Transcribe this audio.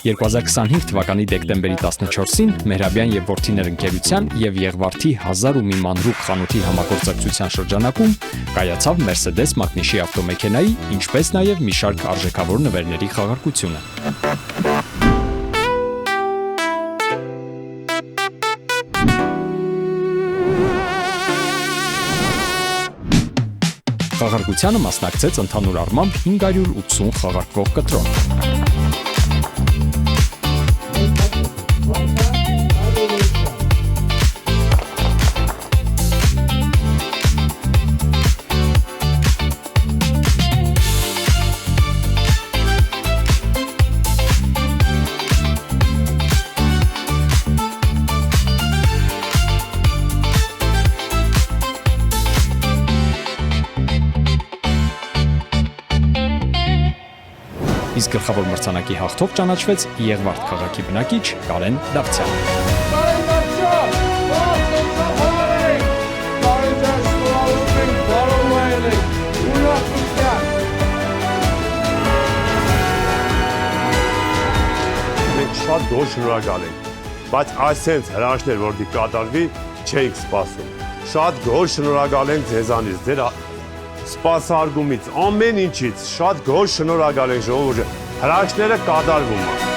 2025 թվականի դեկտեմբերի 14-ին Մեհրաբյան եւ որդիներ ընկերության եւ Եղվարդի 1001 մանրուք խանութի համագործակցության շրջանակում կայացավ Mercedes մակնիշի ավտոմեքենայի, ինչպես նաեւ մի շարք արժեքավոր նվերների խաղարկությունը։ Խաղարկությանը մասնակցեց ընդհանուր առմամբ 580 խաղարկվող կտրոն։ Իսկ գլխավոր մրցանակի հաղթող ճանաչվեց Եղվարդ քաղաքի բնակիչ Կարեն Դավթյանը։ Մենք շատ գոհ շնորհակալ ենք, բայց այսպես հրաշքներ, որ դի կատարվի, չէինք սպասում։ Շատ գոհ շնորհակալ ենք ձեզանից, ձեր սպասարկումից, ամեն ինչից շատ գոհ շնորհակալ ենք ժողովուրդը, հրաշքները կատարվում են։